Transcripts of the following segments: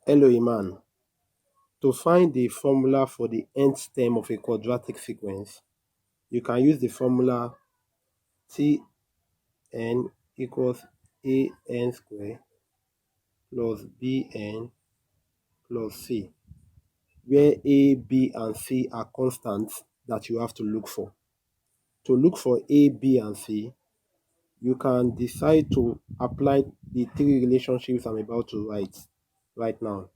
Hello, Iman. To find the formula for the nth term of a quadratic sequence, you can use the formula Tn equals an squared plus bn plus c, where a, b, and c are constants that you have to look for. To look for a, b, and c, you can decide to apply the three relationships I'm about to write right now.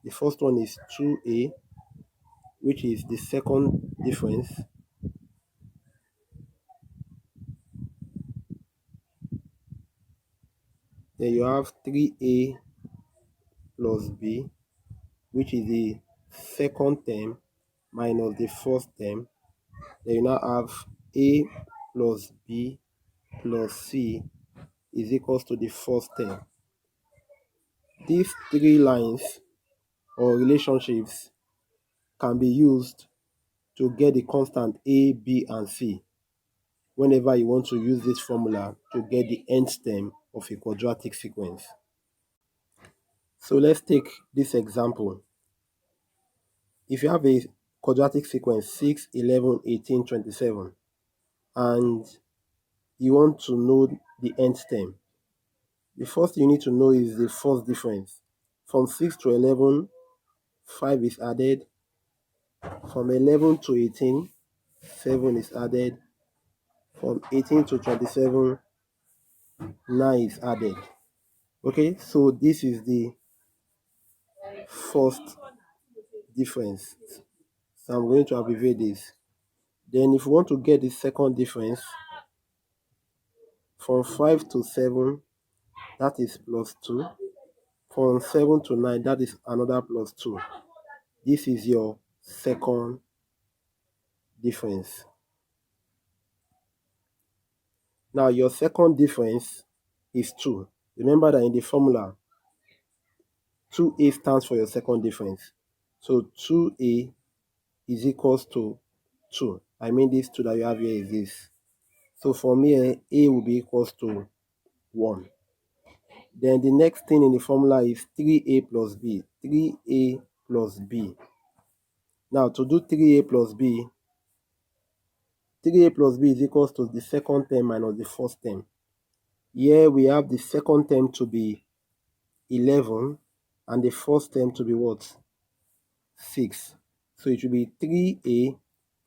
The first one is 2a, which is the second difference. Then you have 3a plus b, which is the second term minus the first term. Then you now have a plus b plus c is equals to the first term. These three lines or relationships can be used to get the constant a, b, and c whenever you want to use this formula to get the nth term of a quadratic sequence. So let's take this example. If you have a quadratic sequence 6, 11, 18, 27, and you want to know the nth term, the first thing you need to know is the first difference. From 6 to 11, 5 is added. From 11 to 18, 7 is added. From 18 to 27, 9 is added. Okay, so this is the first difference. So I'm going to abbreviate this. Then if you want to get the second difference, from 5 to 7, that is plus 2. From 7 to 9, that is another plus 2. This is your second difference. Now, your second difference is 2. Remember that in the formula, 2a stands for your second difference. So 2a is equals to 2. I mean this 2 that you have here is this. So for me, a will be equals to 1. Then the next thing in the formula is 3a plus b. 3a plus b. Now, to do 3a plus b, 3a plus b is equals to the second term minus the first term. Here we have the second term to be 11 and the first term to be what? 6. So it will be 3a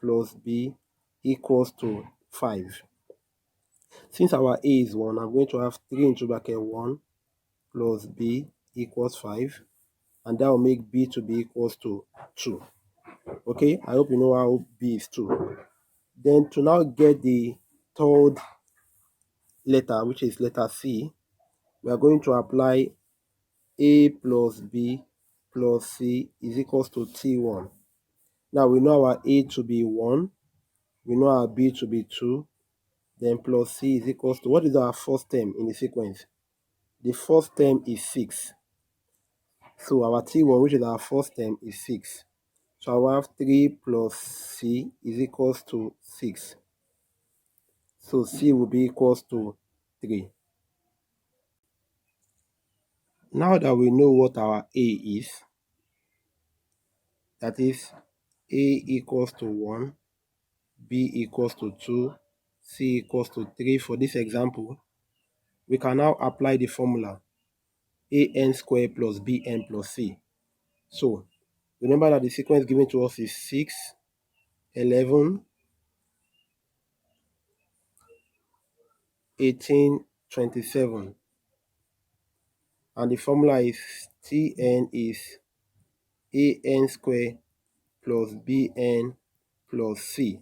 plus b equals to 5. Since our a is 1, I'm going to have 3 into bracket 1 plus b equals 5. And that will make b to be equals to 2. Okay, I hope you know how b is 2. Then to now get the third letter, which is letter C, we are going to apply a plus b plus c is equals to T1. Now we know our a to be 1, we know our b to be 2, then plus c is equals to, what is our first term in the sequence? The first term is 6. So our T1, which is our first term, is 6. So I will have 3 plus c is equals to 6. So c will be equals to 3. Now that we know what our a is, that is a equals to 1, b equals to 2, c equals to 3 for this example, we can now apply the formula an squared plus bn plus c. So remember that the sequence given to us is 6, 11, 18, 27. And the formula is Tn is an squared plus bn plus c.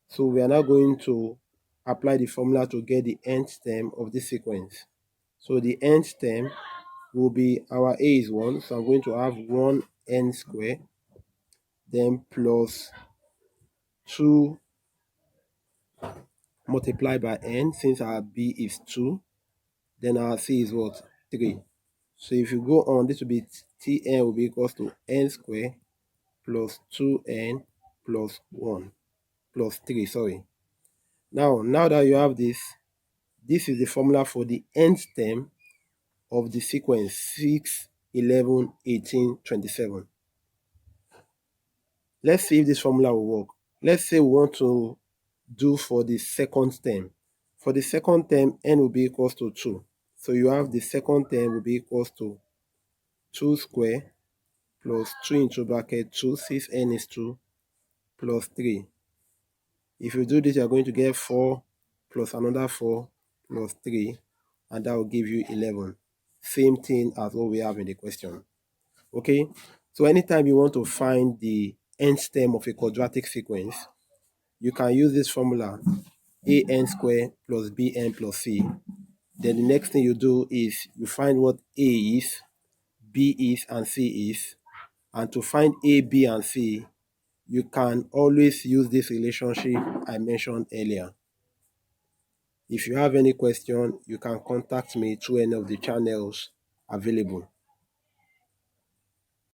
So we are now going to apply the formula to get the nth term of this sequence. So the nth term will be, our a is 1, so I'm going to have 1n squared, then plus 2 multiplied by n, since our b is 2, then our c is what? 3. So if you go on, this will be Tn will be equals to n squared plus 2n plus 1 plus 3, sorry. Now that you have this is the formula for the nth term of the sequence 6, 11, 18, 27. Let's see if this formula will work. Let's say we want to do for the second term. For the second term, n will be equals to 2. So you have the second term will be equals to 2 square plus 2 into bracket 2, since n is 2, plus 3. If you do this, you are going to get 4 plus another 4 plus 3, and that will give you 11. Same thing as what we have in the question. Okay, so anytime you want to find the nth term of a quadratic sequence, you can use this formula, an squared plus bn plus c. Then the next thing you do is you find what a is, b is, and c is. And to find a, b, and c, you can always use this relationship I mentioned earlier. If you have any question, you can contact me through any of the channels available.